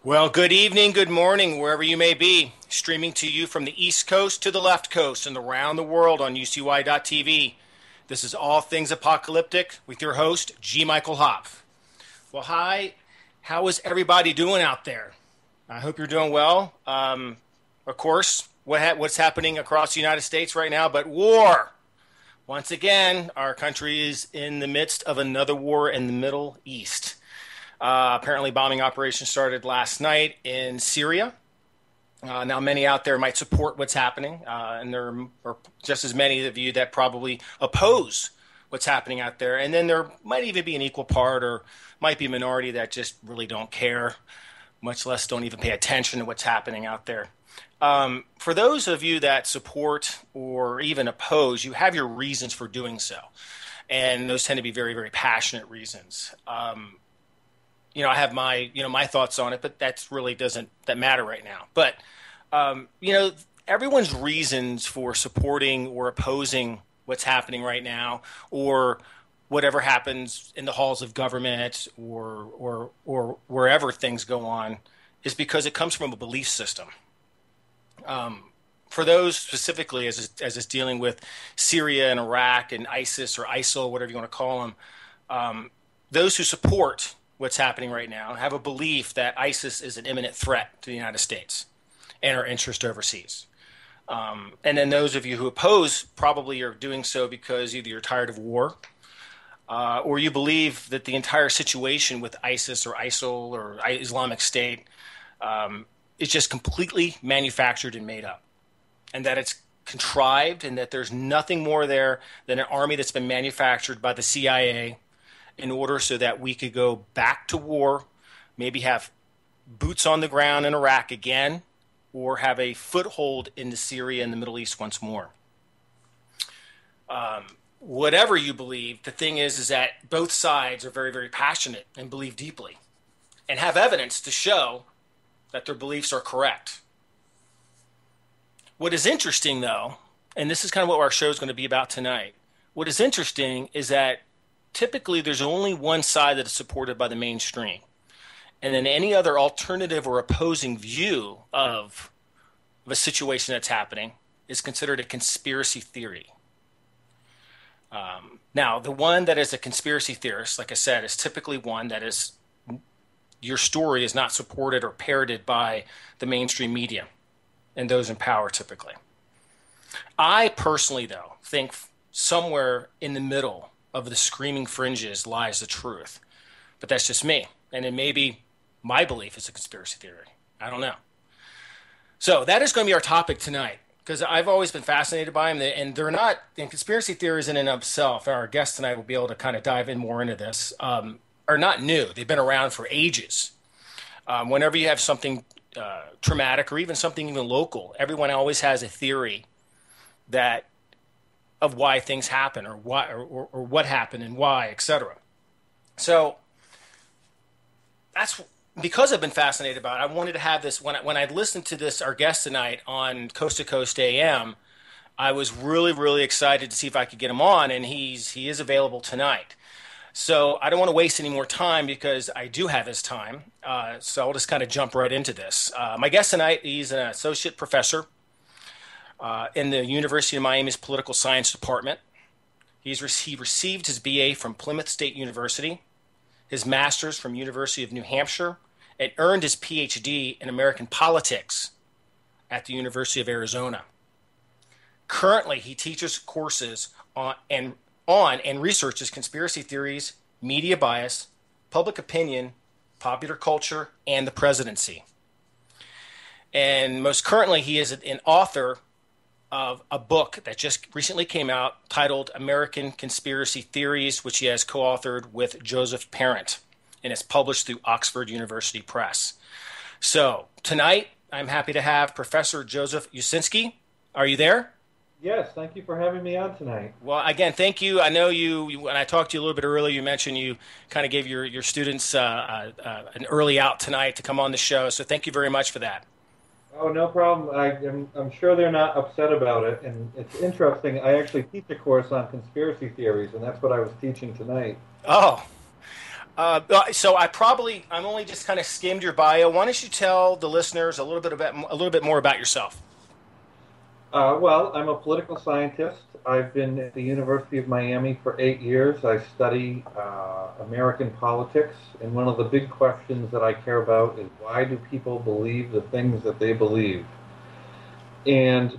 Well, good evening, good morning, wherever you may be. Streaming to you from the East Coast to the left coast and around the world on UCY.tv. This is All Things Apocalyptic with your host, G. Michael Hopf. Well, hi. How is everybody doing out there? I hope you're doing well. Of course, what's happening across the United States right now, but war. Once again, our country is in the midst of another war in the Middle East. Apparently, bombing operations started last night in Syria. Now, many out there might support what's happening, and there are just as many of you that probably oppose what's happening out there. And then there might even be an equal part, or might be a minority that just really don't care, much less don't even pay attention to what's happening out there. For those of you that support or even oppose, you have your reasons for doing so, and those tend to be very, very passionate reasons. I have my thoughts on it, but that's really doesn't that matter right now. But everyone's reasons for supporting or opposing what's happening right now, or whatever happens in the halls of government, or wherever things go on, is because it comes from a belief system. For those specifically, as it's dealing with Syria and Iraq and ISIS or ISIL, whatever you want to call them, those who support what's happening right now have a belief that ISIS is an imminent threat to the United States and our interest overseas. And then those of you who oppose probably are doing so because either you're tired of war, or you believe that the entire situation with ISIS or ISIL or Islamic State is just completely manufactured and made up, and that it's contrived, and that there's nothing more there than an army that's been manufactured by the CIA in order so that we could go back to war, maybe have boots on the ground in Iraq again, or have a foothold into Syria and the Middle East once more. Whatever you believe, the thing is that both sides are very, very passionate and believe deeply and have evidence to show that their beliefs are correct. What is interesting, though, and this is kind of what our show is going to be about tonight, what is interesting is that typically there's only one side that is supported by the mainstream. And then any other alternative or opposing view of a situation that's happening is considered a conspiracy theory. Now, the one that is a conspiracy theorist, like I said, is typically one that is, your story is not supported or parroted by the mainstream media and those in power typically. I personally, though, think somewhere in the middle of the screaming fringes lies the truth. But that's just me. And it may be my belief is a conspiracy theory. I don't know. So that is going to be our topic tonight, because I've always been fascinated by them. And they're not, and conspiracy theories in and of itself, our guest tonight will be able to kind of dive in more into this, are not new. They've been around for ages. Whenever you have something traumatic or even something even local, everyone always has a theory that of why things happen, or why, or what happened and why, etc. So that's because I've been fascinated about it. I wanted to have this when I listened to this our guest tonight on Coast to Coast AM. I was really, really excited to see if I could get him on, and he is available tonight. So I don't want to waste any more time because I do have his time. So I'll just kind of jump right into this. My guest tonight, he's an associate professor in the University of Miami's Political Science Department. He received his BA from Plymouth State University, his master's from University of New Hampshire, and earned his PhD in American politics at the University of Arizona. Currently, he teaches courses on and researches conspiracy theories, media bias, public opinion, popular culture, and the presidency. And most currently, he is an author of a book that just recently came out titled American Conspiracy Theories, which he has co-authored with Joseph Parent, and it's published through Oxford University Press. So tonight, I'm happy to have Professor Joseph Uscinski. Are you there? Yes, thank you for having me on tonight. Well, again, thank you. I know when I talked to you a little bit earlier, you mentioned you kind of gave your students an early out tonight to come on the show. So thank you very much for that. Oh, no problem. I'm sure they're not upset about it. And it's interesting. I actually teach a course on conspiracy theories, and that's what I was teaching tonight. Oh, So I'm only just kind of skimmed your bio. Why don't you tell the listeners a little bit more about yourself? Well, I'm a political scientist. I've been at the University of Miami for 8 years. I study American politics, and one of the big questions that I care about is why do people believe the things that they believe? And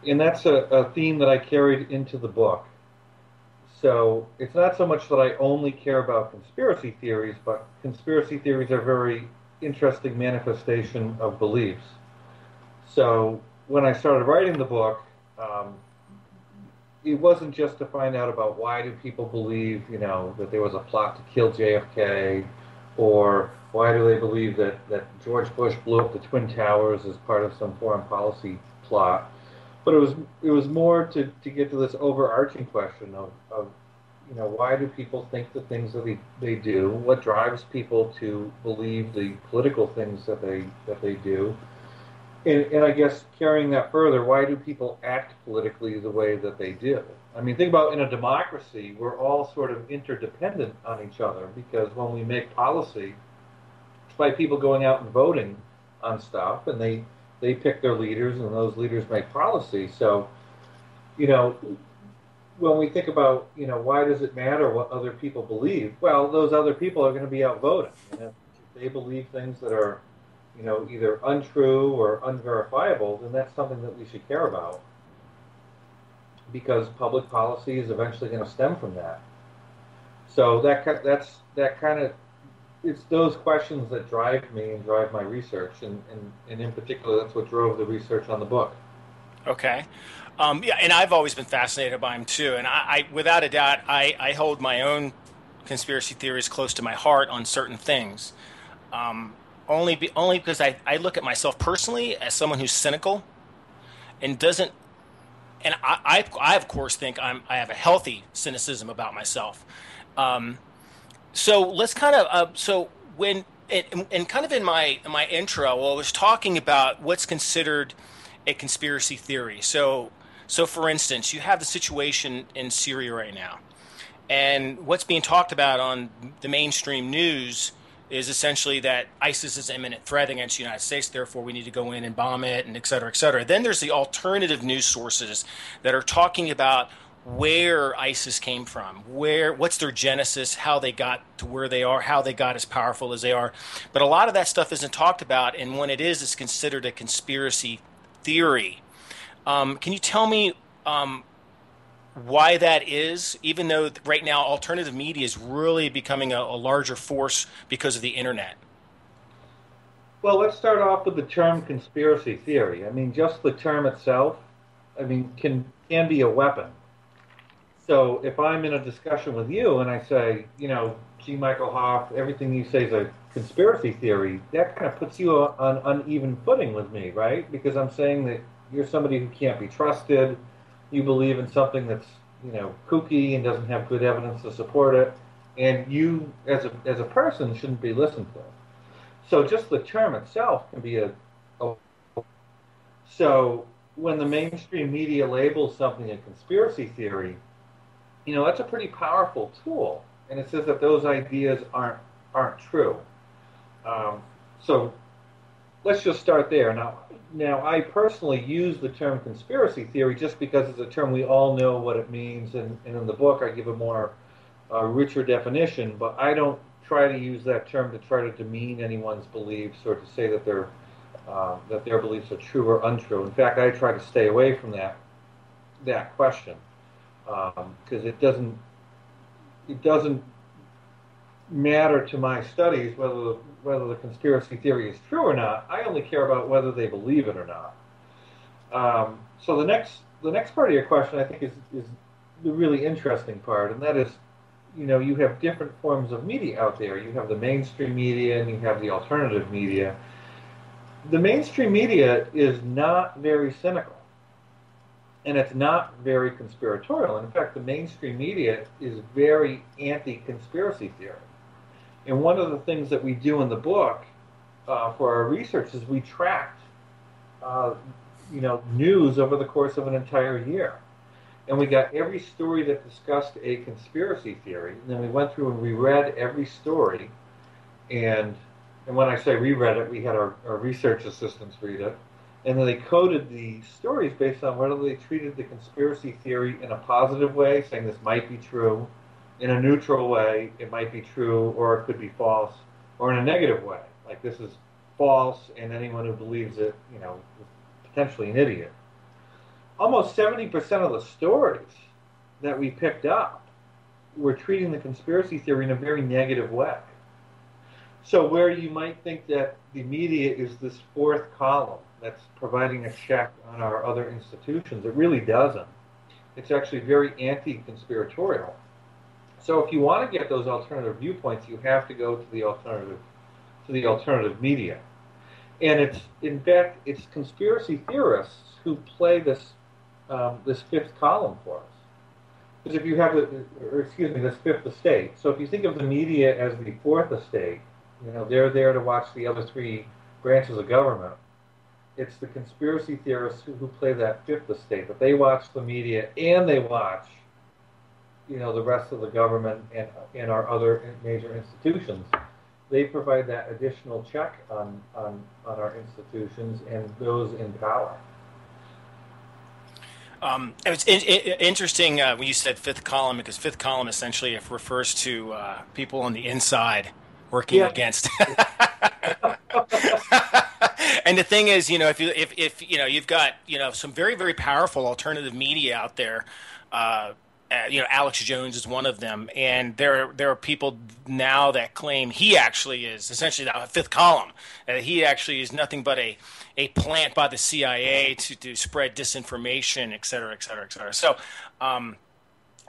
and that's a theme that I carried into the book. So it's not so much that I only care about conspiracy theories, but conspiracy theories are a very interesting manifestation of beliefs. So when I started writing the book, um, it wasn't just to find out about why do people believe, that there was a plot to kill JFK, or why do they believe that George Bush blew up the Twin Towers as part of some foreign policy plot. But it was more to get to this overarching question of why do people think the things that they do? What drives people to believe the political things that they do? And I guess carrying that further, why do people act politically the way that they do? I mean, think about in a democracy, we're all sort of interdependent on each other because when we make policy, it's by people going out and voting on stuff, and they pick their leaders, and those leaders make policy. So, you know, when we think about, why does it matter what other people believe? Well, those other people are going to be out voting. And if they believe things that are, either untrue or unverifiable, then that's something that we should care about because public policy is eventually going to stem from that. So that kind of it's those questions that drive me and drive my research, and in particular, that's what drove the research on the book. Okay. Yeah, and I've always been fascinated by them too. And without a doubt, I hold my own conspiracy theories close to my heart on certain things. Only because I look at myself personally as someone who's cynical and doesn't. And I of course think I have a healthy cynicism about myself. Um, so let's kind of so when and kind of in my intro, well, I was talking about what's considered a conspiracy theory. So for instance, you have the situation in Syria right now, and what's being talked about on the mainstream news is essentially that ISIS is an imminent threat against the United States, therefore we need to go in and bomb it, and et cetera, et cetera. Then there's the alternative news sources that are talking about where ISIS came from, what's their genesis, how they got to where they are, how they got as powerful as they are. But a lot of that stuff isn't talked about, and when it is, it's considered a conspiracy theory. Can you tell me why that is, even though right now alternative media is really becoming a larger force because of the internet? Well, let's start off with the term conspiracy theory. I mean, just the term itself, I mean, can be a weapon. So if I'm in a discussion with you and I say, G. Michael Hopf, everything you say is a conspiracy theory, that kind of puts you on uneven footing with me, right? Because I'm saying that you're somebody who can't be trusted. You believe in something that's, kooky and doesn't have good evidence to support it, and you, as a person, shouldn't be listened to. So just the term itself can be a so when the mainstream media labels something a conspiracy theory, that's a pretty powerful tool, and it says that those ideas aren't true. So let's just start there. Now, I personally use the term conspiracy theory just because it's a term we all know what it means, and in the book I give a more richer definition. But I don't try to use that term to try to demean anyone's beliefs or to say that their beliefs are true or untrue. In fact, I try to stay away from that question because it doesn't matter to my studies whether the conspiracy theory is true or not. I only care about whether they believe it or not. So the next part of your question, I think, is the really interesting part, and that is, you have different forms of media out there. You have the mainstream media and you have the alternative media. The mainstream media is not very cynical, and it's not very conspiratorial. In fact, the mainstream media is very anti-conspiracy theory. And one of the things that we do in the book for our research is we tracked, news over the course of an entire year. and we got every story that discussed a conspiracy theory, and then we went through and reread every story, and when I say reread it, we had our research assistants read it, and then they coded the stories based on whether they treated the conspiracy theory in a positive way, saying this might be true, in a neutral way, it might be true, or it could be false, or in a negative way, like this is false, and anyone who believes it, is potentially an idiot. Almost 70% of the stories that we picked up were treating the conspiracy theory in a very negative way. So where you might think that the media is this fourth column that's providing a check on our other institutions, it really doesn't. It's actually very anti-conspiratorial. So if you want to get those alternative viewpoints, you have to go to the alternative media. And in fact, it's conspiracy theorists who play this fifth column for us. Because if you have this fifth estate. So if you think of the media as the fourth estate, they're there to watch the other three branches of government. It's the conspiracy theorists who play that fifth estate, but they watch the media and they watch, the rest of the government and our other major institutions. They provide that additional check on our institutions and those in power. It's interesting when you said fifth column, because fifth column essentially refers to people on the inside working against. And the thing is, if you've got some very, very powerful alternative media out there. Alex Jones is one of them, and there are people now that claim he actually is essentially the fifth column. He actually is nothing but a plant by the CIA to spread disinformation, et cetera, et cetera, et cetera. So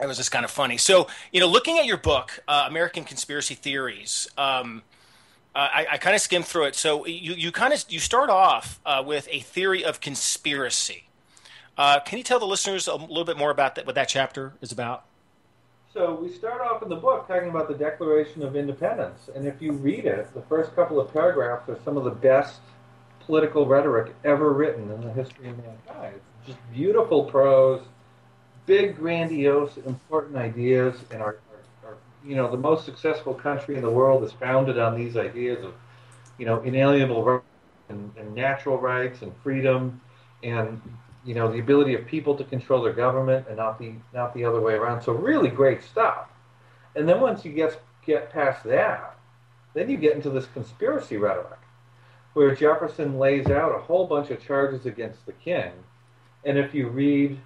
it was just kind of funny. So looking at your book, American Conspiracy Theories, I kind of skimmed through it. So you start off with a theory of conspiracy. Can you tell the listeners a little bit more about what that chapter is about? So we start off in the book talking about the Declaration of Independence. And if you read it, the first couple of paragraphs are some of the best political rhetoric ever written in the history of mankind. It's just beautiful prose, big, grandiose, important ideas. And our the most successful country in the world is founded on these ideas of, inalienable rights and natural rights and freedom and the ability of people to control their government and not the other way around. So really great stuff. And then once you get past that, then you get into this conspiracy rhetoric, where Jefferson lays out a whole bunch of charges against the king. And if you read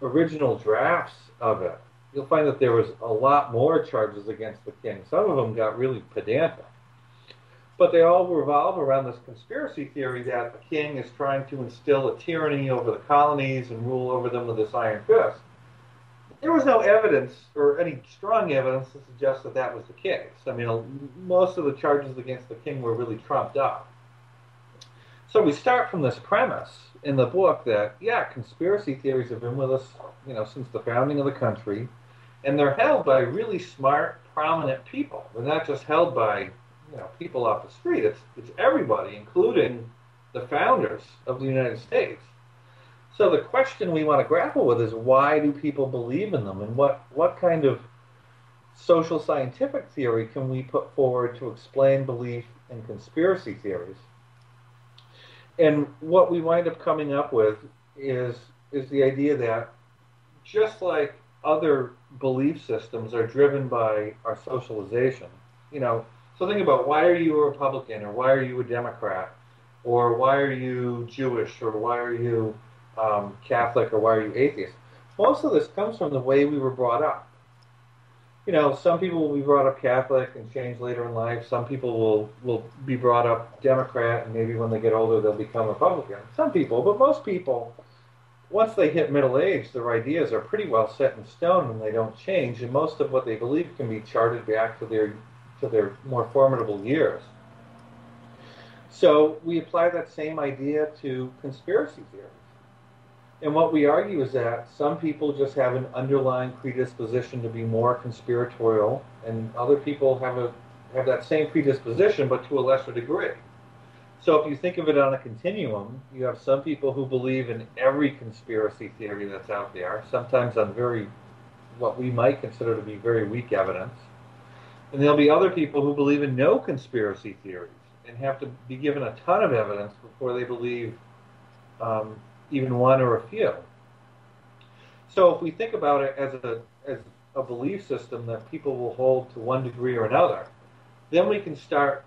original drafts of it, you'll find that there was a lot more charges against the king. Some of them got really pedantic. But they all revolve around this conspiracy theory that the king is trying to instill a tyranny over the colonies and rule over them with this iron fist. There was no evidence or any strong evidence to suggest that that was the case. I mean, most of the charges against the king were really trumped up. So we start from this premise in the book that, conspiracy theories have been with us, since the founding of the country, and they're held by really smart, prominent people. They're not just held by people off the street. It's everybody, including the founders of the United States. So the question we want to grapple with is, why do people believe in them, and what kind of social scientific theory can we put forward to explain belief in conspiracy theories? And what we wind up coming up with is the idea that just like other belief systems are driven by our socialization, so think about, why are you a Republican, or why are you a Democrat, or why are you Jewish, or why are you Catholic, or why are you atheist? Most of this comes from the way we were brought up. Some people will be brought up Catholic and change later in life. Some people will be brought up Democrat, and maybe when they get older they'll become Republican. Some people, but most people, once they hit middle age, their ideas are pretty well set in stone and they don't change, and most of what they believe can be charted back to their more formidable years. So we apply that same idea to conspiracy theories. And what we argue is that some people just have an underlying predisposition to be more conspiratorial, and other people have that same predisposition, but to a lesser degree. So if you think of it on a continuum, you have some people who believe in every conspiracy theory that's out there, sometimes on very, what we might consider to be very weak evidence. And there'll be other people who believe in no conspiracy theories and have to be given a ton of evidence before they believe um, even one or a few. So if we think about it as a belief system that people will hold to one degree or another, then we can start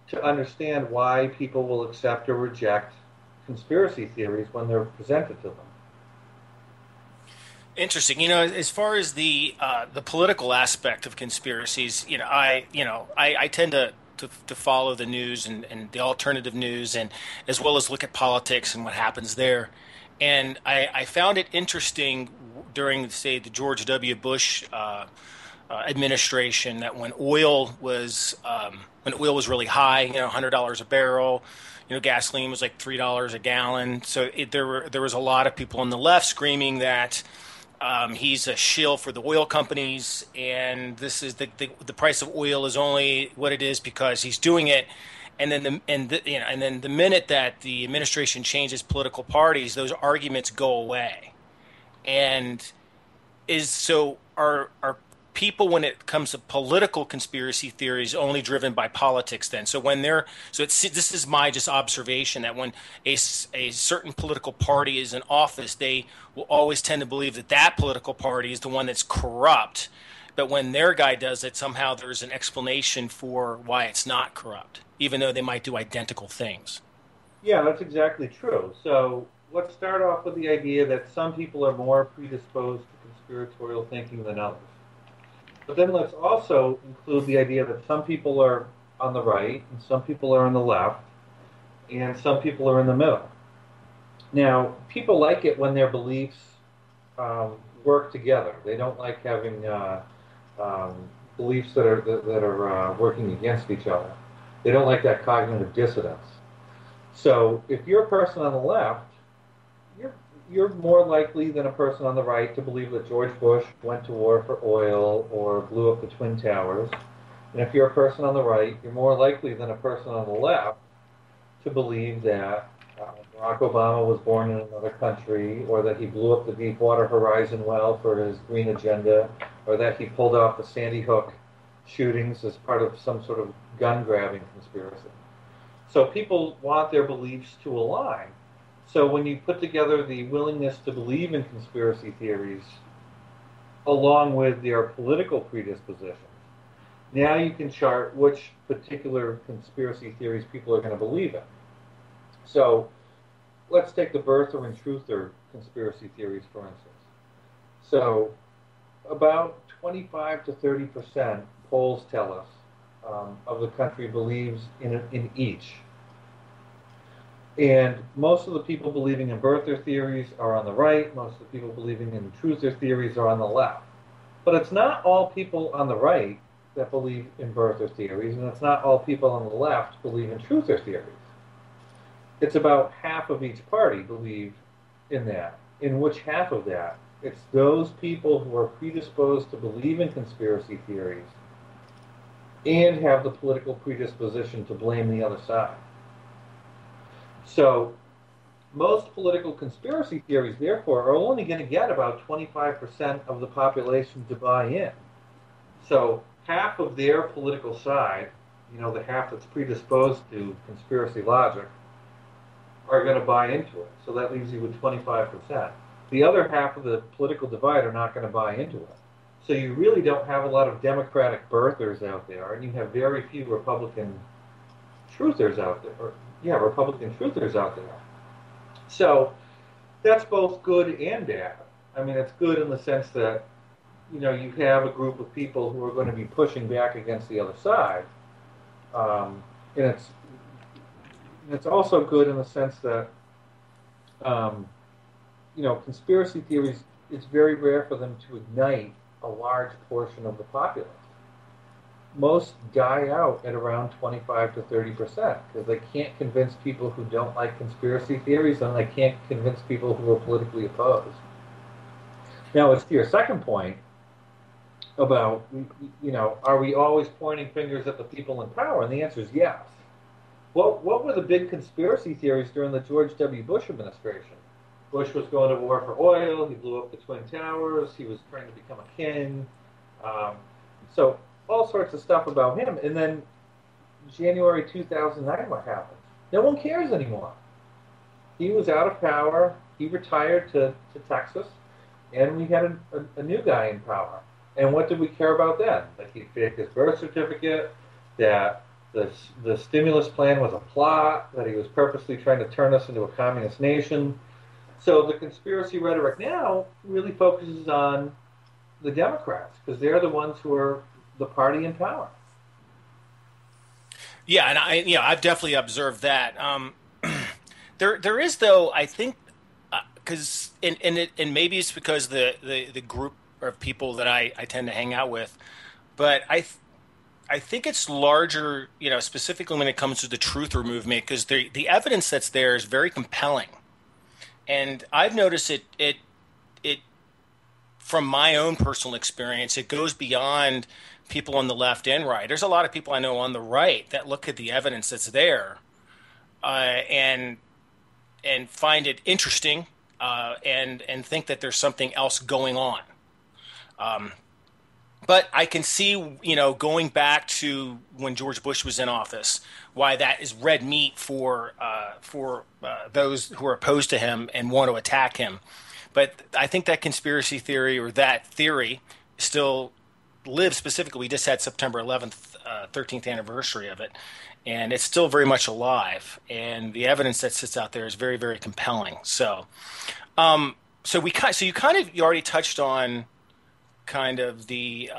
to understand why people will accept or reject conspiracy theories when they're presented to them. Interesting. As far as the political aspect of conspiracies, I tend to follow the news and the alternative news, and as well as look at politics and what happens there. And I found it interesting during, say, the George W. Bush administration, that when oil was really high, $100 a barrel, gasoline was like $3 a gallon. So there was a lot of people on the left screaming that he's a shill for the oil companies, and this is the price of oil is only what it is because he's doing it. And then the minute that the administration changes political parties, those arguments go away. And is so are people, when it comes to political conspiracy theories, only driven by politics then? So when they're so it's this is my just observation, that when a certain political party is in office, they will always tend to believe that that political party is the one that's corrupt. But when their guy does it, somehow there's an explanation for why it's not corrupt, even though they might do identical things. Yeah, that's exactly true. So let's start off with the idea that some people are more predisposed to conspiratorial thinking than others. But then let's also include the idea that some people are on the right and some people are on the left and some people are in the middle. Now, people like it when their beliefs work together. They don't like having um, beliefs that are working against each other. They don't like that cognitive dissonance. So if you're a person on the left, you're you're more likely than a person on the right to believe that George Bush went to war for oil or blew up the Twin Towers. And if you're a person on the right, you're more likely than a person on the left to believe that Barack Obama was born in another country, or that he blew up the Deepwater Horizon well for his green agenda, or that he pulled off the Sandy Hook shootings as part of some sort of gun grabbing conspiracy. So people want their beliefs to align. So when you put together the willingness to believe in conspiracy theories along with their political predispositions, now you can chart which particular conspiracy theories people are going to believe in. So let's take the birther and truther conspiracy theories, for instance. So about 25 to 30% polls tell us of the country believes in each. And most of the people believing in birther theories are on the right. Most of the people believing in truther theories are on the left. But it's not all people on the right that believe in birther theories, and it's not all people on the left believe in truther theories. It's about half of each party believe in that. In which half of that? It's those people who are predisposed to believe in conspiracy theories and have the political predisposition to blame the other side. So most political conspiracy theories, therefore, are only going to get about 25% of the population to buy in. So half of their political side, the half that's predisposed to conspiracy logic, are going to buy into it. So that leaves you with 25%. The other half of the political divide are not going to buy into it. So you really don't have a lot of Democratic birthers out there, and you have very few Republican truthers out there. Republican truthers out there. So that's both good and bad. I mean, it's good in the sense that, you have a group of people who are going to be pushing back against the other side. And it's also good in the sense that, conspiracy theories, it's very rare for them to ignite a large portion of the populace. Most die out at around 25 to 30% because they can't convince people who don't like conspiracy theories, and they can't convince people who are politically opposed. Now, as to your second point about, are we always pointing fingers at the people in power? And the answer is yes. What were the big conspiracy theories during the George W. Bush administration? Bush was going to war for oil. He blew up the Twin Towers. He was trying to become a king. Um, so all sorts of stuff about him. And then January 2009, what happened? No one cares anymore. He was out of power. He retired to Texas, and we had a new guy in power. And what did we care about then? That he faked his birth certificate, that the stimulus plan was a plot, that he was purposely trying to turn us into a communist nation. So the conspiracy rhetoric now really focuses on the Democrats because they're the ones who are the party in power. Yeah, and I've definitely observed that. There is though, I think, because and maybe it's because the group of people that I tend to hang out with, but I think it's larger, specifically when it comes to the truther movement, because the evidence that's there is very compelling, and I've noticed it from my own personal experience. It goes beyond people on the left and right. There's a lot of people I know on the right that look at the evidence that's there, and find it interesting, and think that there's something else going on. Um, but I can see, going back to when George Bush was in office, why that is red meat for those who are opposed to him and want to attack him. But I think that conspiracy theory, or that theory, still lives. Specifically, we just had September 11th, 13th anniversary of it, and it's still very much alive. And the evidence that sits out there is very, very compelling. So you already touched on kind of the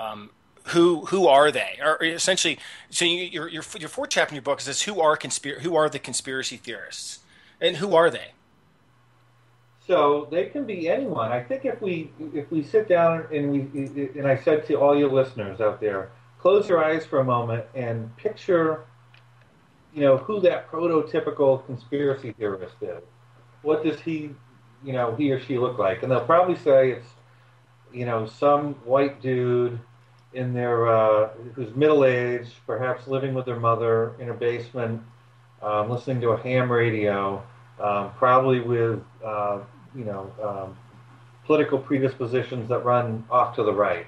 who are they, or essentially, so your fourth chapter in your book is who are the conspiracy theorists, and who are they? So they can be anyone. I think if we sit down and I said to all your listeners out there, close your eyes for a moment and picture, who that prototypical conspiracy theorist is. What does he or she look like? And they'll probably say it's, some white dude in their who's middle aged, perhaps living with their mother in a basement, listening to a ham radio, probably with political predispositions that run off to the right.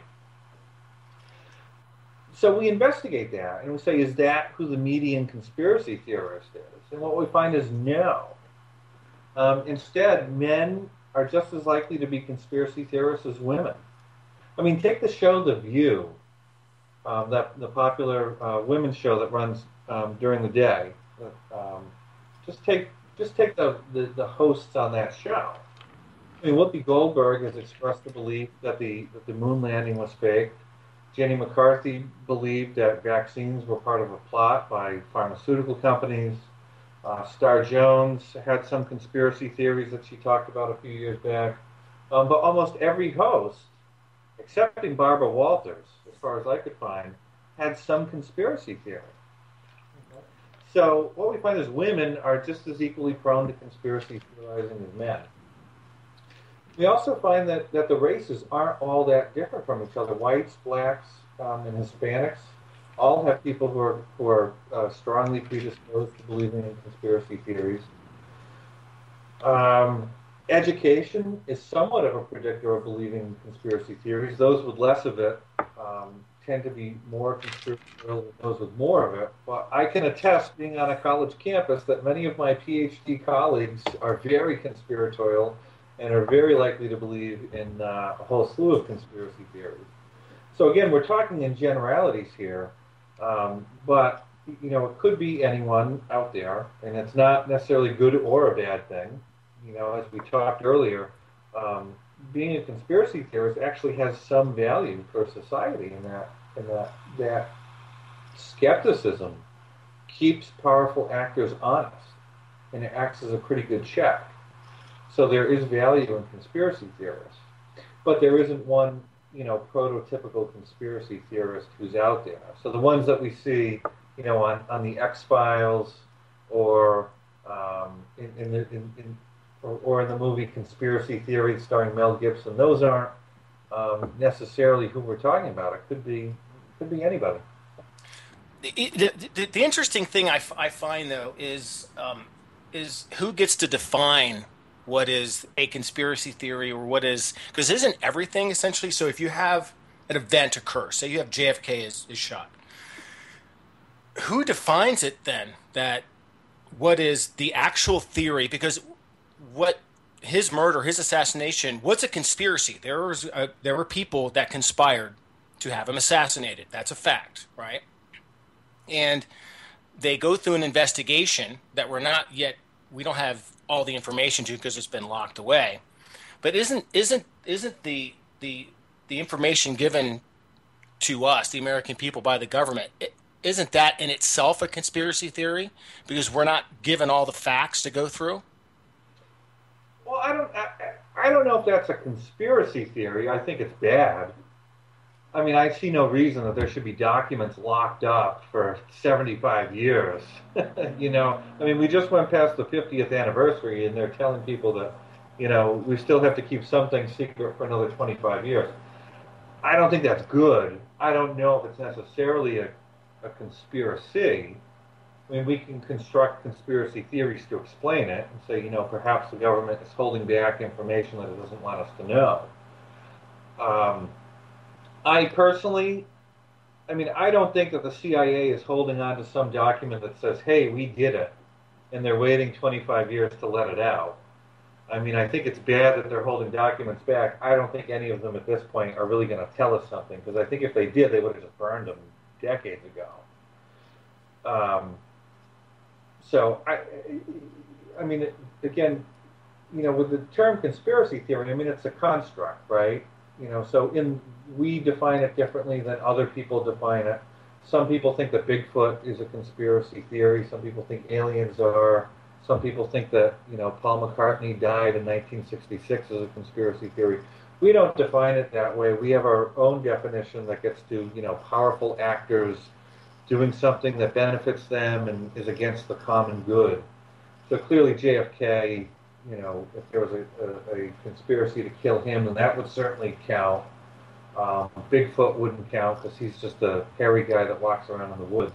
So we investigate that and we say, is that who the median conspiracy theorist is? And what we find is no. Instead, men are just as likely to be conspiracy theorists as women. I mean, take the show The View, the popular women's show that runs during the day. Um, just take the hosts on that show. I mean, Whoopi Goldberg has expressed the belief that the moon landing was faked. Jenny McCarthy believed that vaccines were part of a plot by pharmaceutical companies. Star Jones had some conspiracy theories that she talked about a few years back. But almost every host, excepting Barbara Walters, as far as I could find, had some conspiracy theory. So what we find is women are just as equally prone to conspiracy theorizing as men. We also find that the races aren't all that different from each other. Whites, blacks, and Hispanics all have people who are strongly predisposed to believing in conspiracy theories. Education is somewhat of a predictor of believing in conspiracy theories. Those with less of it tend to be more conspiratorial than those with more of it. But I can attest, being on a college campus, that many of my PhD colleagues are very conspiratorial and are very likely to believe in a whole slew of conspiracy theories. So again, we're talking in generalities here, but it could be anyone out there, and it's not necessarily good or a bad thing. As we talked earlier, being a conspiracy theorist actually has some value for society, in that skepticism keeps powerful actors honest, and it acts as a pretty good check. So there is value in conspiracy theorists, but there isn't one, prototypical conspiracy theorist who's out there. So the ones that we see, on the X Files, or or in the movie Conspiracy Theory starring Mel Gibson, those aren't necessarily who we're talking about. It could be anybody. The interesting thing I find though is who gets to define what is a conspiracy theory or what is, because isn't everything essentially, so if you have an event occur, say you have JFK is shot, who defines it then, that what is the actual theory? Because what his murder, his assassination, what's a conspiracy? There were people that conspired to have him assassinated. That's a fact, right? And they go through an investigation that we don't have all the information to because it's been locked away. But isn't the information given to us, the American people, by the government, isn't that in itself a conspiracy theory because we're not given all the facts to go through? Well, I don't know if that's a conspiracy theory. I think it's bad. I mean, I see no reason that there should be documents locked up for 75 years. I mean, we just went past the 50th anniversary, and they're telling people that, we still have to keep something secret for another 25 years. I don't think that's good. I don't know if it's necessarily a conspiracy. I mean, we can construct conspiracy theories to explain it and say, perhaps the government is holding back information that it doesn't want us to know. Um, I personally, I mean, I don't think that the CIA is holding on to some document that says, hey, we did it, and they're waiting 25 years to let it out. I mean, I think it's bad that they're holding documents back. I don't think any of them at this point are really going to tell us something, because I think if they did, they would have just burned them decades ago. Um, I mean, again, with the term conspiracy theory, I mean, it's a construct, right? We define it differently than other people define it. Some people think that Bigfoot is a conspiracy theory. Some people think aliens are. Some people think that, Paul McCartney died in 1966 as a conspiracy theory. We don't define it that way. We have our own definition that gets to, powerful actors doing something that benefits them and is against the common good. So clearly JFK, if there was a conspiracy to kill him, then that would certainly count. Bigfoot wouldn't count because he's just a hairy guy that walks around in the woods.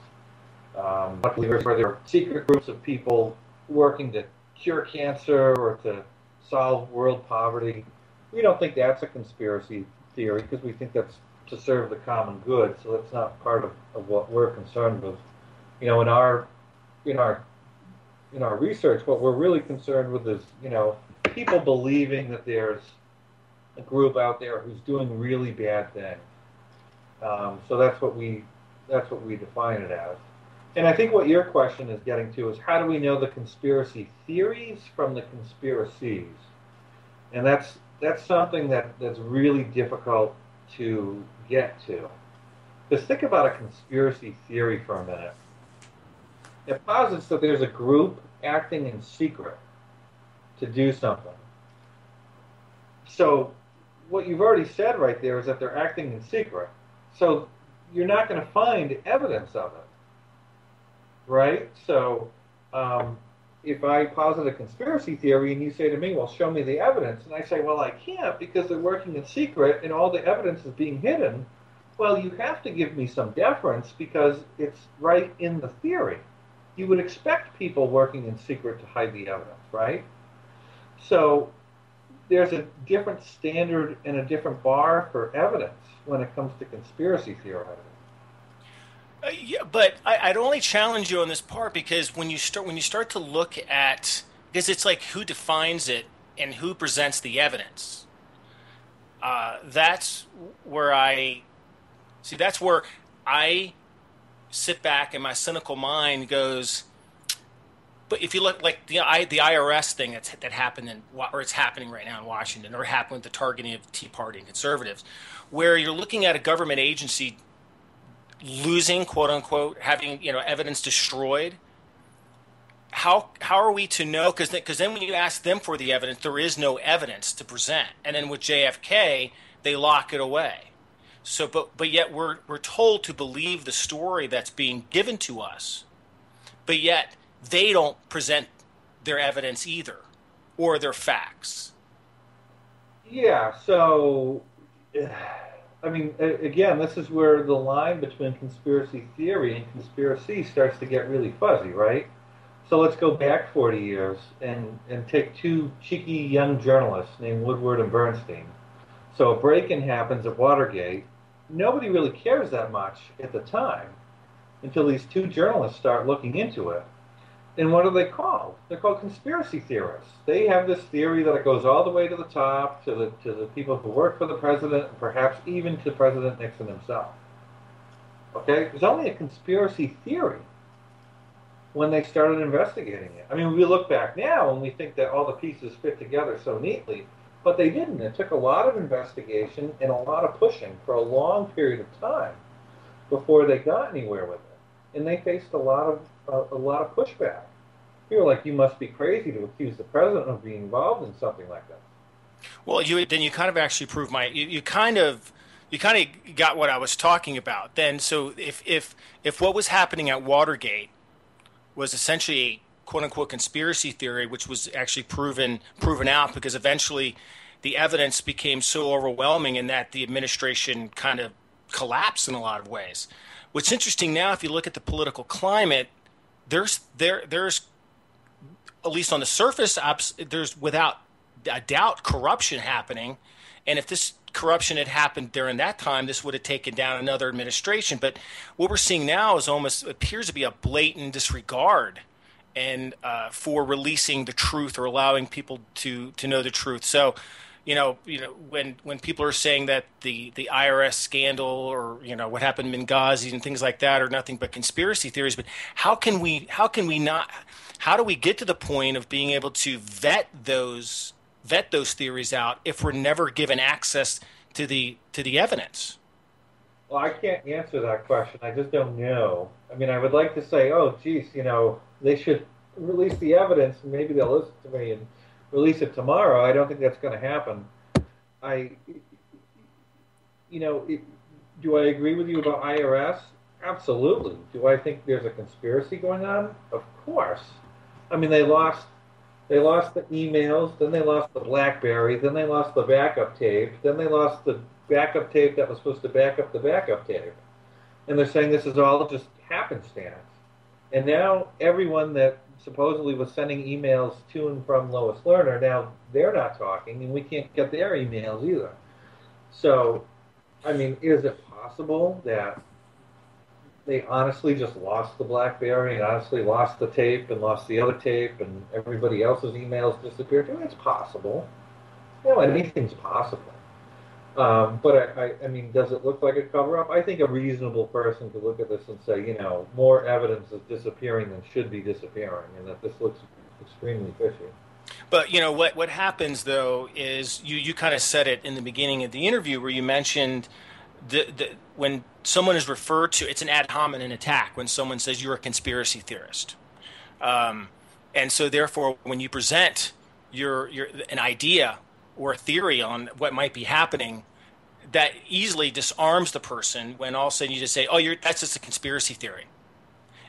Luckily, where there are secret groups of people working to cure cancer or to solve world poverty, we don't think that's a conspiracy theory because we think that's to serve the common good. So that's not part of what we're concerned with. In our in our in our research, what we're really concerned with is people believing that there's a group out there who's doing really bad things. So that's what we define it as. And I think what your question is getting to is how do we know the conspiracy theories from the conspiracies? And that's something that's really difficult to get to. Because think about a conspiracy theory for a minute. It posits that there's a group acting in secret to do something. So what you've already said right there is that they're acting in secret. So you're not going to find evidence of it, right? So if I posit a conspiracy theory and you say to me, well, show me the evidence, and I say, well, I can't because they're working in secret and all the evidence is being hidden, well, you have to give me some deference because it's right in the theory. You would expect people working in secret to hide the evidence, right? So there's a different standard and a different bar for evidence when it comes to conspiracy theorizing. Yeah, but I'd only challenge you on this part because when you start to look at, because it's like who defines it and who presents the evidence. That's where I see. That's where I sit back and my cynical mind goes. But if you look like the IRS thing that happened or it's happening right now in Washington, or happened with the targeting of the Tea Party and conservatives, where you're looking at a government agency losing, quote unquote, having evidence destroyed. How are we to know? Because then when you ask them for the evidence, there is no evidence to present, and then with JFK they lock it away. So, but yet we're told to believe the story that's being given to us, but yet they don't present their evidence either, or their facts. Yeah, so I mean, again, this is where the line between conspiracy theory and conspiracy starts to get really fuzzy, right? So let's go back 40 years and take two cheeky young journalists named Woodward and Bernstein. So a break-in happens at Watergate. Nobody really cares that much at the time until these two journalists start looking into it. And what are they called? They're called conspiracy theorists. They have this theory that it goes all the way to the top, to the people who work for the president, and perhaps even to President Nixon himself. Okay? There's only a conspiracy theory when they started investigating it. I mean, we look back now and we think that all the pieces fit together so neatly, but they didn't. It took a lot of investigation and a lot of pushing for a long period of time before they got anywhere with it. And they faced a lot of pushback. People were like, you must be crazy to accuse the president of being involved in something like this. Well, you kind of actually proved you kind of got what I was talking about. Then, so if what was happening at Watergate was essentially a quote unquote conspiracy theory, which was actually proven out because eventually the evidence became so overwhelming and that the administration kind of collapsed in a lot of ways. What's interesting now, if you look at the political climate, there's at least on the surface, there's without a doubt corruption happening. And if this corruption had happened during that time, this would have taken down another administration. But what we're seeing now is almost appears to be a blatant disregard and for releasing the truth or allowing people to know the truth. So, when people are saying that the IRS scandal or what happened in Benghazi and things like that are nothing but conspiracy theories, but how do we get to the point of being able to vet those theories out if we're never given access to the evidence? Well, I can't answer that question. I just don't know. I mean, I would like to say, oh, geez, they should release the evidence and maybe they'll listen to me and release it tomorrow. I don't think that's going to happen. I, do I agree with you about IRS? Absolutely. Do I think there's a conspiracy going on? Of course. I mean, they lost the emails, then they lost the BlackBerry, then they lost the backup tape, then they lost the backup tape that was supposed to back up the backup tape. And they're saying this is all just happenstance. And now everyone that supposedly was sending emails to and from Lois Lerner, now they're not talking, and we can't get their emails either. So, I mean, is it possible that they honestly just lost the BlackBerry and honestly lost the tape and lost the other tape and everybody else's emails disappeared? I mean, it's possible. Anything's possible. But I mean, does it look like a cover-up? I think a reasonable person could look at this and say, more evidence is disappearing than should be disappearing, and that this looks extremely fishy. But what happens though is you kind of said it in the beginning of the interview where you mentioned when someone is referred to, it's an ad hominem attack when someone says you're a conspiracy theorist, and so therefore when you present your an idea or a theory on what might be happening, that easily disarms the person when all of a sudden you just say, oh, that's just a conspiracy theory,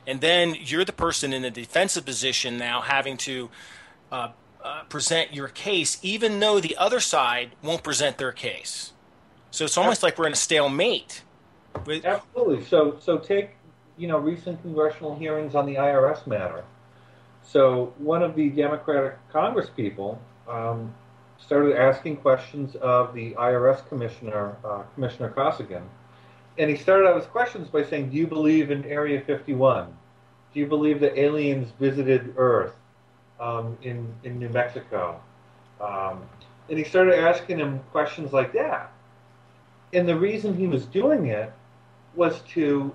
and then you're the person in a defensive position now having to present your case, even though the other side won't present their case. So it's almost like we're in a stalemate. Absolutely. So take recent congressional hearings on the IRS matter. So one of the Democratic Congress people started asking questions of the IRS commissioner, Commissioner Costigan, and he started out his questions by saying, "Do you believe in Area 51? Do you believe that aliens visited Earth in New Mexico?" And he started asking him questions like that. And the reason he was doing it was to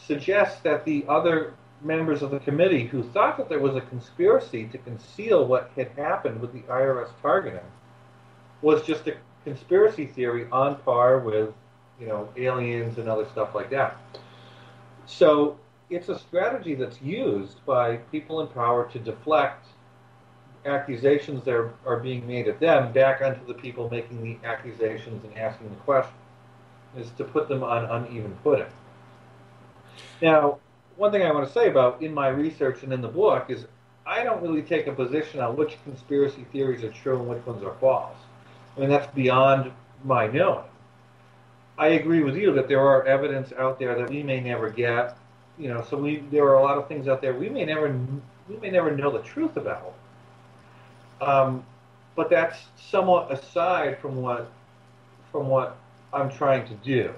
suggest that the other members of the committee who thought that there was a conspiracy to conceal what had happened with the IRS targeting was just a conspiracy theory on par with, aliens and other stuff like that. So it's a strategy that's used by people in power to deflect accusations that are being made at them back onto the people making the accusations and asking the question, is to put them on uneven footing. Now, one thing I want to say about in my research and in the book is I don't really take a position on which conspiracy theories are true and which ones are false. I mean, that's beyond my knowing. I agree with you that there are evidence out there that we may never get. So there are a lot of things out there we may never know the truth about. Um, but that's somewhat aside from what I'm trying to do.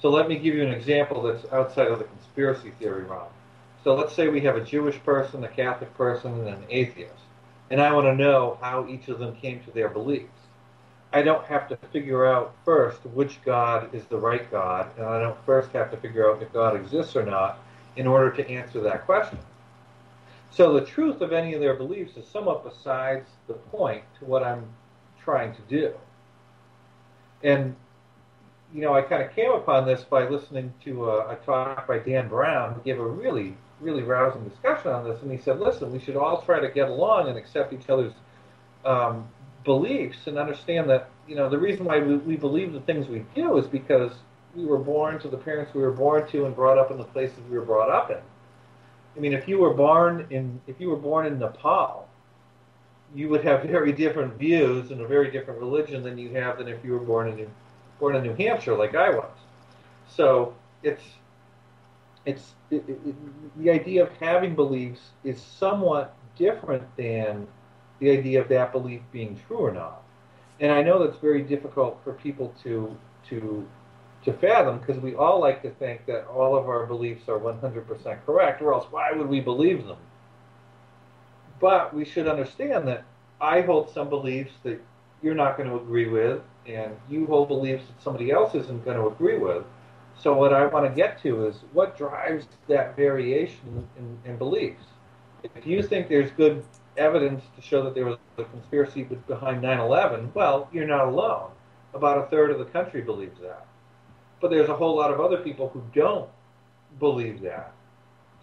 So let me give you an example that's outside of the conspiracy theory realm. So let's say we have a Jewish person, a Catholic person, and an atheist, and I want to know how each of them came to their beliefs. I don't have to figure out first which God is the right God, and I don't first have to figure out if God exists or not in order to answer that question. So the truth of any of their beliefs is somewhat besides the point to what I'm trying to do. And I kind of came upon this by listening to a talk by Dan Brown, who gave a really, really rousing discussion on this. And he said, listen, we should all try to get along and accept each other's um, beliefs and understand that, the reason why we believe the things we do is because we were born to the parents we were born to and brought up in the places we were brought up in. I mean, if you were born in Nepal, you would have very different views and a very different religion than if you were born in New Hampshire like I was. So the idea of having beliefs is somewhat different than the idea of that belief being true or not. And I know that's very difficult for people to to fathom because we all like to think that all of our beliefs are 100% correct, or else why would we believe them? But we should understand that I hold some beliefs that you're not going to agree with, and you hold beliefs that somebody else isn't going to agree with. So what I want to get to is what drives that variation in beliefs. If you think there's good evidence to show that there was a conspiracy behind 9/11, well, you're not alone. About a third of the country believes that. But there's a whole lot of other people who don't believe that.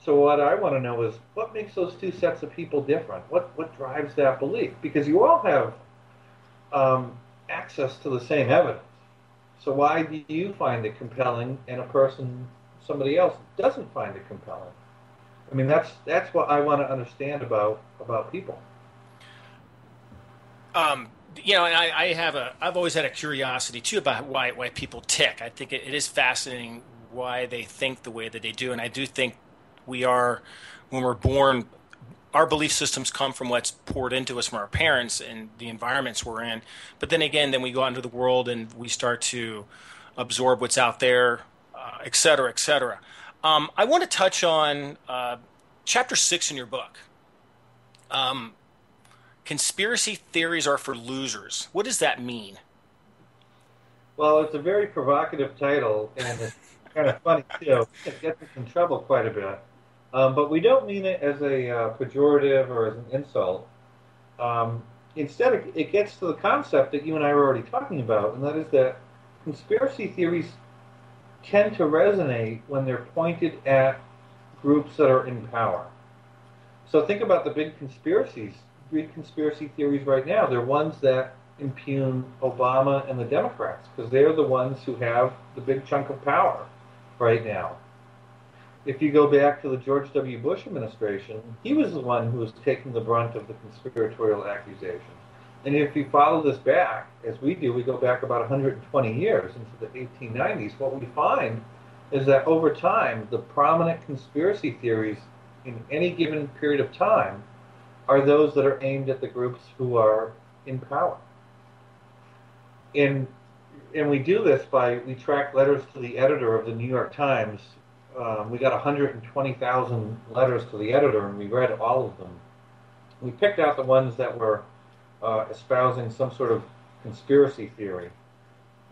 So what I want to know is what makes those two sets of people different? What drives that belief? Because you all have access to the same evidence. So why do you find it compelling and somebody else doesn't find it compelling? I mean, that's what I want to understand about people. Um, and I've always had a curiosity too about why people tick. I think it is fascinating why they think the way that they do, and I do think we are, when we're born, our belief systems come from what's poured into us from our parents and the environments we're in. But then again, then we go out into the world and we start to absorb what's out there, et cetera, et cetera. I want to touch on chapter 6 in your book. Um, Conspiracy theories are for losers. What does that mean? Well, it's a very provocative title, and it's kind of funny too. It gets us in trouble quite a bit. But we don't mean it as a pejorative or as an insult. Um, Instead, it gets to the concept that you and I were already talking about, and that is that conspiracy theories tend to resonate when they're pointed at groups that are in power. So think about the big conspiracy theories right now. They're ones that impugn Obama and the Democrats because they're the ones who have the big chunk of power right now. If you go back to the George W. Bush administration, he was the one who was taking the brunt of the conspiratorial accusations. And if you follow this back, as we do, we go back about 120 years into the 1890s, what we find is that over time, the prominent conspiracy theories in any given period of time are those that are aimed at the groups who are in power. And we do this we track letters to the editor of the New York Times. We got 120,000 letters to the editor, and we read all of them. We picked out the ones that were espousing some sort of conspiracy theory,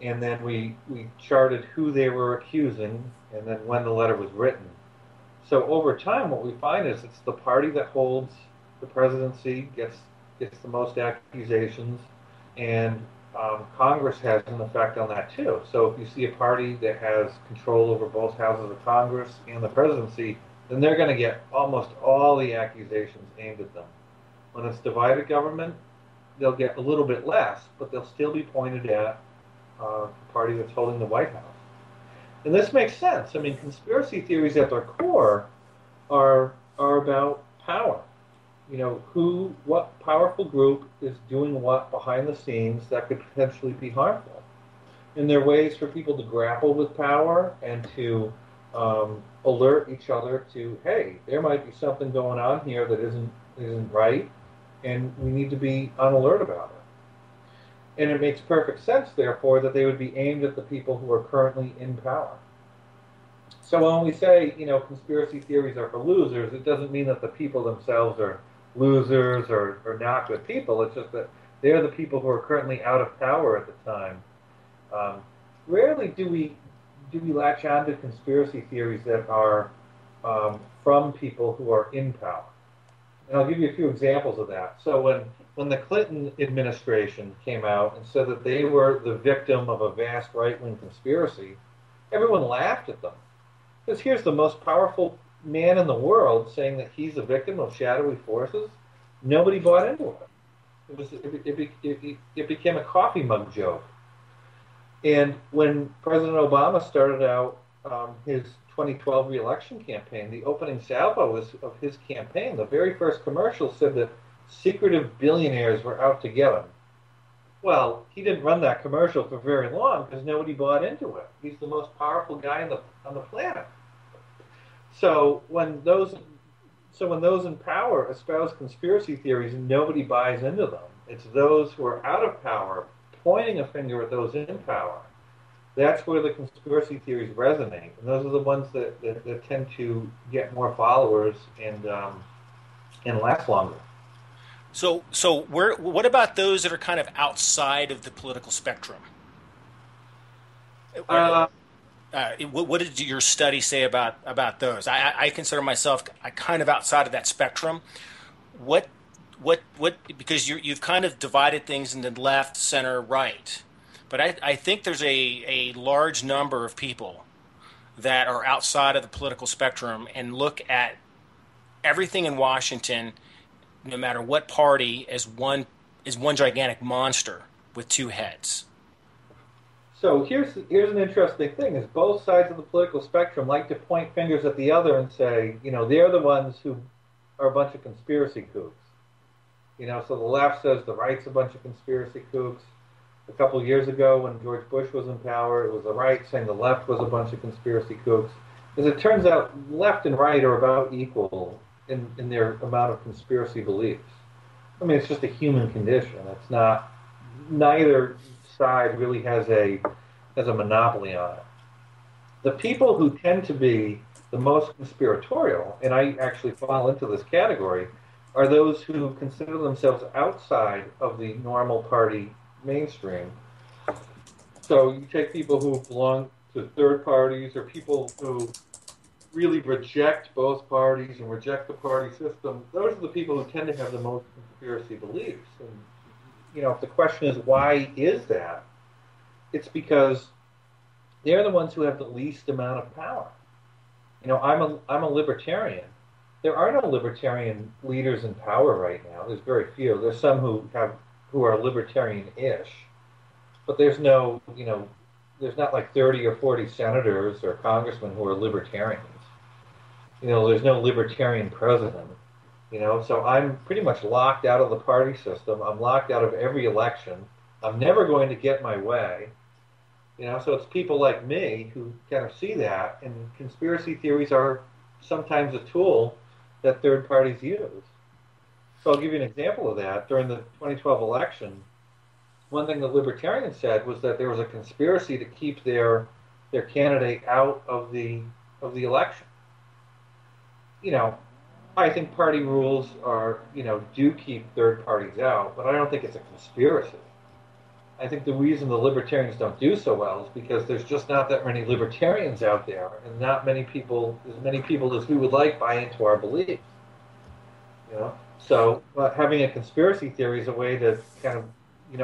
and then we charted who they were accusing, and then when the letter was written. So over time, what we find is it's the party that holds the presidency gets the most accusations, and Congress has an effect on that too. So if you see a party that has control over both houses of Congress and the presidency, then they're going to get almost all the accusations aimed at them. When it's divided government, they'll get a little bit less, but they'll still be pointed at the party that's holding the White House. And this makes sense. I mean, conspiracy theories at their core are about power. What powerful group is doing what behind the scenes that could potentially be harmful. And there are ways for people to grapple with power and to alert each other to, hey, there might be something going on here that isn't right, and we need to be on alert about it. And it makes perfect sense, therefore, that they would be aimed at the people who are currently in power. So when we say, conspiracy theories are for losers, it doesn't mean that the people themselves are losers or not good people. It's just that they're the people who are currently out of power at the time. Um, Rarely do we latch on to conspiracy theories that are from people who are in power. And I'll give you a few examples of that. So when the Clinton administration came out and said that they were the victim of a vast right-wing conspiracy, everyone laughed at them. Because here's the most powerful man in the world saying that he's a victim of shadowy forces. Nobody bought into it. It became a coffee mug joke. And when President Obama started out his 2012 reelection campaign, the opening salvo of his campaign, the very first commercial said that secretive billionaires were out to get him. Well, he didn't run that commercial for very long because nobody bought into it. He's the most powerful guy on the planet. So when those in power espouse conspiracy theories, nobody buys into them. It's those who are out of power pointing a finger at those in power. That's where the conspiracy theories resonate, and those are the ones that tend to get more followers and last longer. What about those that are kind of outside of the political spectrum? Uh, What did your study say about those? I consider myself kind of outside of that spectrum. What because you've kind of divided things into left, center, right. But I think there's a large number of people that are outside of the political spectrum and look at everything in Washington, no matter what party, as one gigantic monster with two heads. so here's an interesting thing: is both sides of the political spectrum like to point fingers at the other and say, they're the ones who are a bunch of conspiracy kooks. So the left says the right's a bunch of conspiracy kooks. A couple of years ago, when George Bush was in power, it was the right saying the left was a bunch of conspiracy kooks. As it turns out, left and right are about equal in their amount of conspiracy beliefs. I mean, it's just a human condition. It's not. Neither side really has a monopoly on it. The people who tend to be the most conspiratorial, and I actually fall into this category, are those who consider themselves outside of the normal party mainstream. So you take people who belong to third parties or people who really reject both parties and reject the party system. Those are the people who tend to have the most conspiracy beliefs. And if the question is why is that, it's because they're the ones who have the least amount of power. I'm a libertarian. There are no libertarian leaders in power right now. There's very few. There's some who are libertarian-ish, but there's not like 30 or 40 senators or congressmen who are libertarians. There's no libertarian president. So I'm pretty much locked out of the party system. I'm locked out of every election. I'm never going to get my way. So it's people like me who kind of see that, and conspiracy theories are sometimes a tool that third parties use. So I'll give you an example of that. During the 2012 election, one thing the libertarians said was that there was a conspiracy to keep their candidate out of the election. I think party rules do keep third parties out, but I don't think it's a conspiracy. I think the reason the libertarians don't do so well is because there's just not that many libertarians out there, and not as many people as we would like buy into our beliefs. So having a conspiracy theory is a way to kind of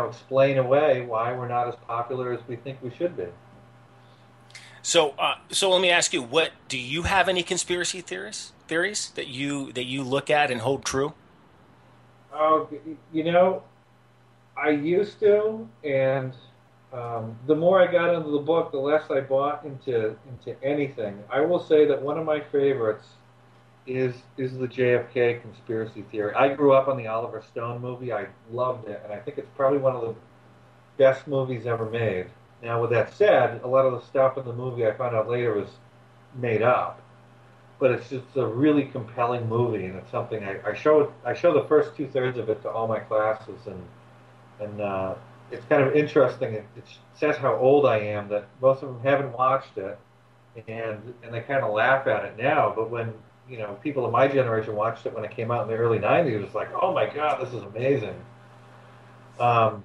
explain away why we're not as popular as we think we should be. So let me ask you: what do you have any conspiracy theories that you look at and hold true? Oh, I used to, and the more I got into the book, the less I bought into anything. I will say that one of my favorites is the JFK conspiracy theory. I grew up on the Oliver Stone movie. I loved it, and I think it's probably one of the best movies ever made. Now, with that said, a lot of the stuff in the movie I found out later was made up, but it's just a really compelling movie, and it's something I show the first two-thirds of it to all my classes, and it's kind of interesting. It says how old I am that most of them haven't watched it, and they kind of laugh at it now. But when people of my generation watched it when it came out in the early '90s, it was like, oh my God, this is amazing. Um,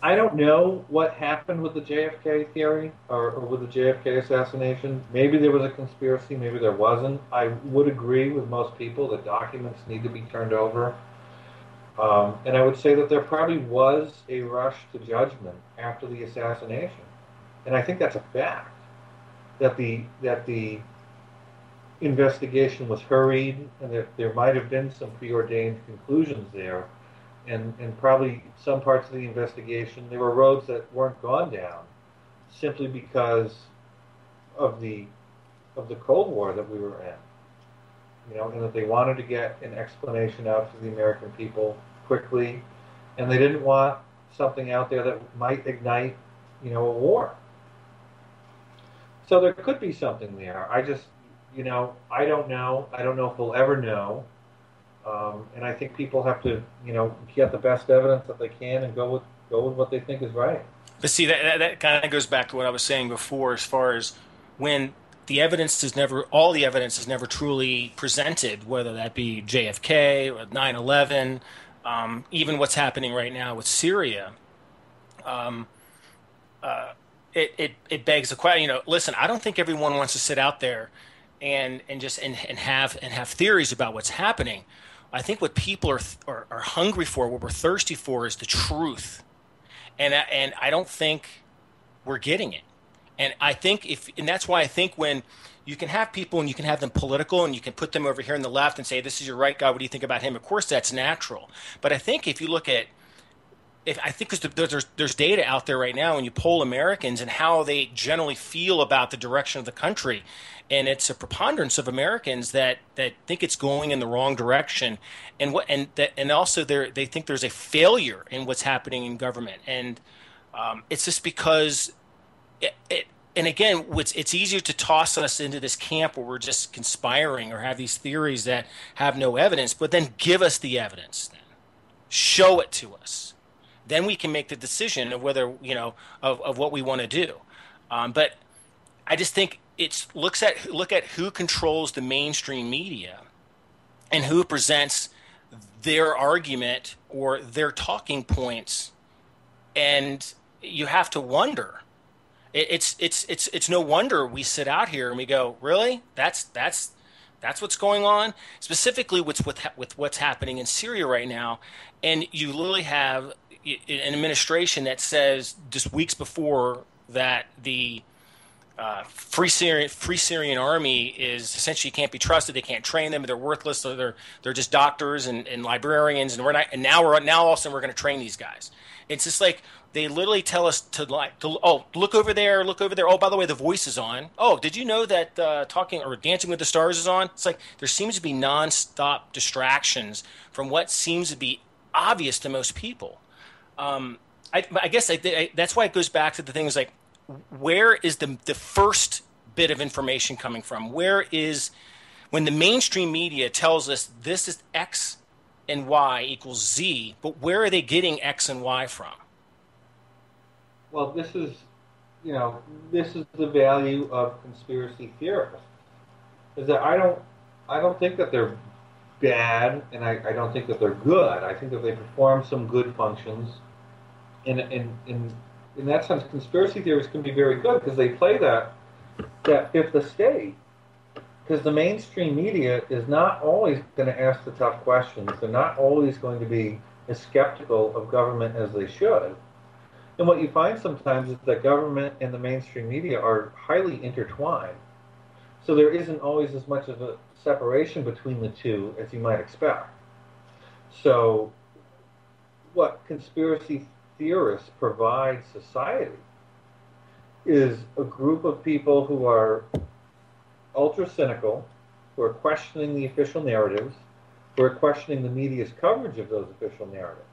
I don't know what happened with the JFK theory or with the JFK assassination. Maybe there was a conspiracy, maybe there wasn't. I would agree with most people that documents need to be turned over. And I would say that there probably was a rush to judgment after the assassination. And I think that's a fact that the investigation was hurried and that there might have been some preordained conclusions there. And probably some parts of the investigation, there were roads that weren't gone down simply because of the Cold War that we were in, and that they wanted to get an explanation out to the American people quickly, and they didn't want something out there that might ignite, a war. So there could be something there. I just, I don't know. I don't know if we'll ever know. And I think people have to, get the best evidence that they can and go with what they think is right. But see, that kind of goes back to what I was saying before, as far as when all the evidence is never truly presented, whether that be JFK or 9/11, even what's happening right now with Syria. Um, it begs the question. Listen, I don't think everyone wants to sit out there and have theories about what's happening. I think what people are hungry for, what we're thirsty for, is the truth, and I don't think we're getting it. And that's why I think when you can have people and you can have them political and you can put them over here on the left and say, this is your right guy, what do you think about him? Of course, that's natural. But I think if you look at if I think because there's data out there right now, and you poll Americans and how they generally feel about the direction of the country, and it's a preponderance of Americans that think it's going in the wrong direction, and also they think there's a failure in what's happening in government, and it's just because and again, it's easier to toss us into this camp where we're just conspiring or have these theories that have no evidence, but then give us the evidence, then show it to us, then we can make the decision of whether of what we want to do. But I just think look at who controls the mainstream media and who presents their argument or their talking points, and you have to wonder. It's no wonder we sit out here and we go, really? That's what's going on, specifically with what's happening in Syria right now, and you literally have an administration that says just weeks before that the Free Syrian Army is essentially can't be trusted. They can't train them. They're worthless. So they're just doctors and librarians. And now all of a sudden we're going to train these guys. It's just like they literally tell us to look over there, look over there. Oh, by the way, the voice is on. Oh, did you know that talking or Dancing with the Stars is on? It's like there seems to be nonstop distractions from what seems to be obvious to most people. I guess that's why it goes back to the things like, where is the first bit of information coming from? When the mainstream media tells us this is X and Y equals Z, but where are they getting X and Y from? Well, this is the value of conspiracy theorists. Is that I don't think that they're bad, and I don't think that they're good. I think that they perform some good functions. In that sense, conspiracy theories can be very good because they play that fifth estate. Because the mainstream media is not always going to ask the tough questions. They're not always going to be as skeptical of government as they should. And what you find sometimes is that government and the mainstream media are highly intertwined. So there isn't always as much of a separation between the two as you might expect. So what conspiracy theorists provide society is a group of people who are ultra cynical, who are questioning the official narratives, who are questioning the media's coverage of those official narratives.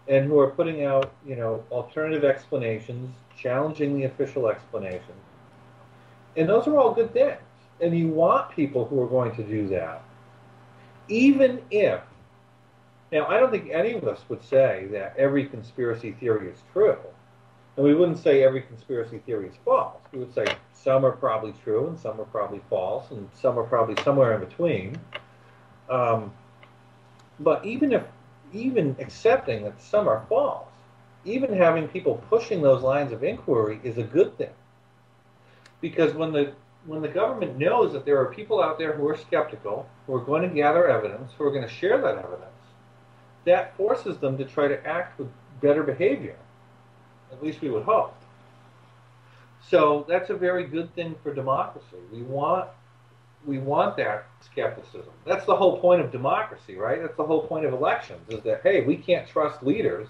and who are putting out, alternative explanations, challenging the official explanations. And those are all good things. And you want people who are going to do that. Even if, now, I don't think any of us would say that every conspiracy theory is true. And we wouldn't say every conspiracy theory is false. We would say some are probably true and some are probably false and some are probably somewhere in between. Um, but even accepting that some are false, even having people pushing those lines of inquiry is a good thing. Because when the government knows that there are people out there who are skeptical, who are going to gather evidence, who are going to share that evidence, that forces them to try to act with better behavior. At least we would hope. So that's a very good thing for democracy. We want that skepticism. That's the whole point of democracy, right? That's the whole point of elections, is that, hey, we can't trust leaders.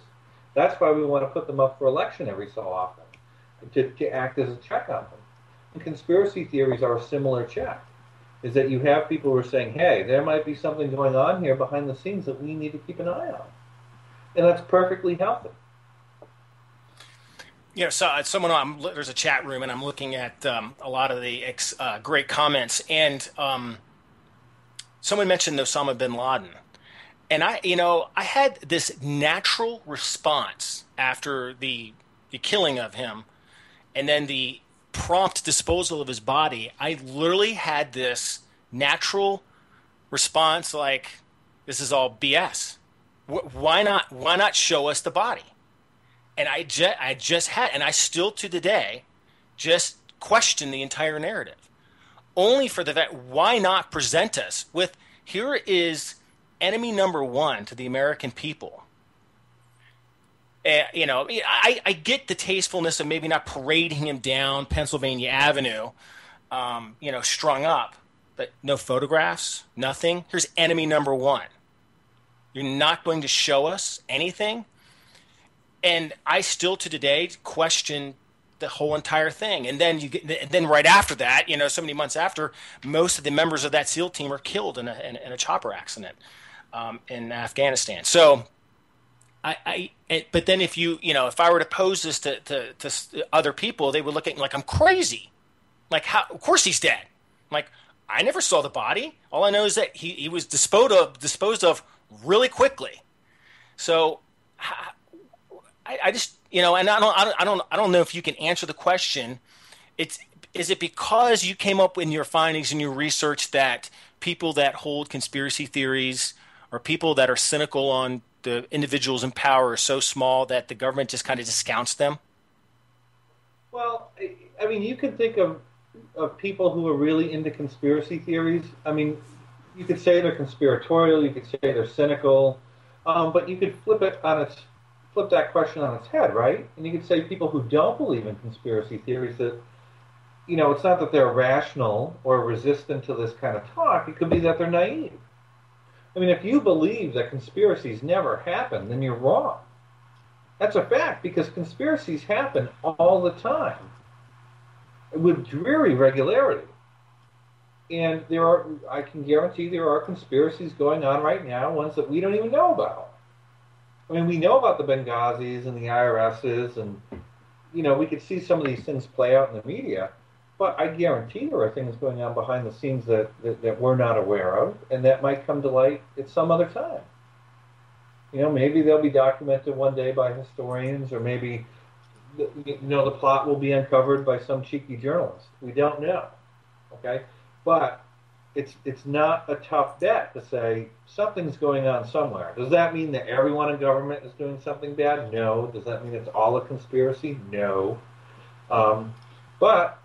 That's why we want to put them up for election every so often, to act as a check on them. And conspiracy theories are a similar check, is that you have people who are saying, hey, there might be something going on here behind the scenes that we need to keep an eye on. And that's perfectly healthy. So there's a chat room, and I'm looking at a lot of the great comments, and someone mentioned Osama bin Laden, and I had this natural response after the killing of him, and then the prompt disposal of his body. I literally had this natural response, like, this is all BS. Why not show us the body? And I just had, and I still to today just question the entire narrative. Only for the fact, why not present us with, here is enemy number one to the American people. I get the tastefulness of maybe not parading him down Pennsylvania Avenue, strung up, but no photographs, nothing. Here's enemy number one. You're not going to show us anything? And I still to today question the whole entire thing. And then right after that, so many months after, most of the members of that SEAL team are killed in a chopper accident in Afghanistan. So but then if I were to pose this to other people, they would look at me like I'm crazy. Like, how? Of course he's dead. Like, I never saw the body. All I know is that he was disposed of really quickly. So I just, and I don't know if you can answer the question. Is it because you came up in your findings and your research that people that hold conspiracy theories or people that are cynical on the individuals in power are so small that the government just kind of discounts them? Well, I mean, you can think of people who are really into conspiracy theories. I mean, you could say they're conspiratorial, you could say they're cynical, but you could flip that question on its head, right? And you could say people who don't believe in conspiracy theories, that, it's not that they're irrational or resistant to this kind of talk. It could be that they're naive. I mean, if you believe that conspiracies never happen, then you're wrong. That's a fact, because conspiracies happen all the time with dreary regularity. And I can guarantee there are conspiracies going on right now, ones that we don't even know about. I mean, we know about the Benghazis and the IRSs, and, we could see some of these things play out in the media, but I guarantee there are things going on behind the scenes that we're not aware of, and that might come to light at some other time. Maybe they'll be documented one day by historians, or maybe, the plot will be uncovered by some cheeky journalist. We don't know, okay? But it's not a tough bet to say something's going on somewhere. Does that mean that everyone in government is doing something bad? No. Does that mean it's all a conspiracy? No. But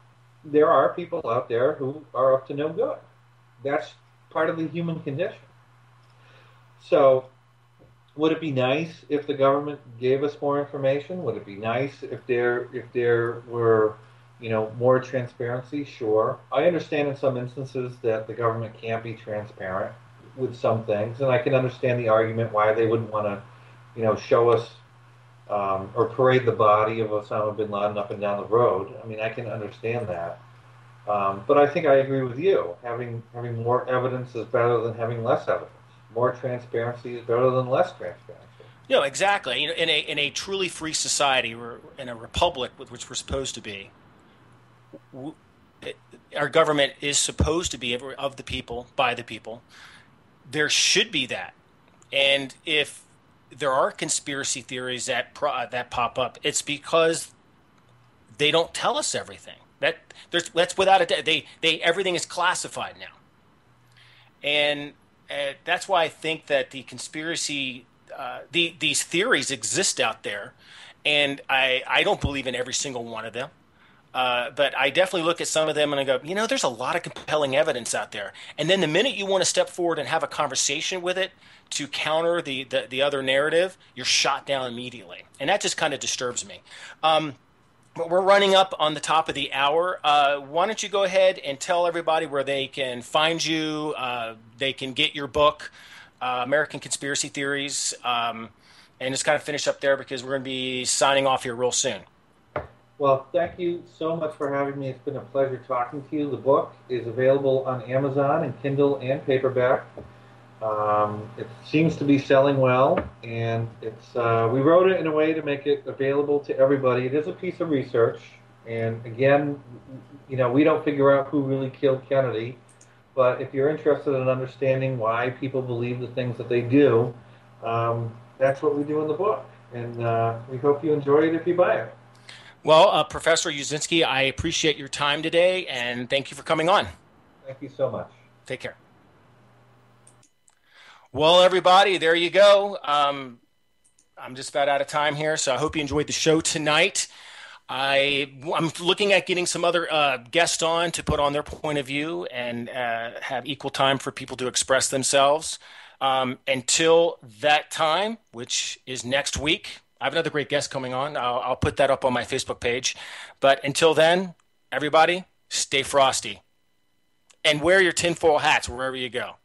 there are people out there who are up to no good. That's part of the human condition. So would it be nice if the government gave us more information? Would it be nice if there were more transparency? Sure. I understand in some instances that the government can't be transparent with some things, and I can understand the argument why they wouldn't want to, show us or parade the body of Osama bin Laden up and down the road. I mean, I can understand that. But I think I agree with you. Having more evidence is better than having less evidence. More transparency is better than less transparency. No, exactly. In a truly free society, or in a republic with which we're supposed to be, w- our government is supposed to be of the people, by the people. There should be that. And if there are conspiracy theories that pop up, it's because they don't tell us everything. That's without a doubt. They everything is classified now, and that's why I think that these theories exist out there, and I don't believe in every single one of them. But I definitely look at some of them and I go, there's a lot of compelling evidence out there. And then the minute you want to step forward and have a conversation with it to counter the other narrative, you're shot down immediately. And that just kind of disturbs me. But we're running up on the top of the hour. Why don't you go ahead and tell everybody where they can find you? They can get your book, American Conspiracy Theories, and just kind of finish up there because we're going to be signing off here real soon. Well, thank you so much for having me. It's been a pleasure talking to you. The book is available on Amazon and Kindle and paperback. It seems to be selling well, and we wrote it in a way to make it available to everybody. It is a piece of research, and again, we don't figure out who really killed Kennedy, but if you're interested in understanding why people believe the things that they do, that's what we do in the book, and we hope you enjoy it if you buy it. Well, Professor Uzinski, I appreciate your time today and thank you for coming on. Thank you so much. Take care. Well, everybody, there you go. I'm just about out of time here, so I hope you enjoyed the show tonight. I'm looking at getting some other guests on to put on their point of view and have equal time for people to express themselves. Until that time, which is next week, I have another great guest coming on. I'll put that up on my Facebook page. But until then, everybody, stay frosty and wear your tinfoil hats wherever you go.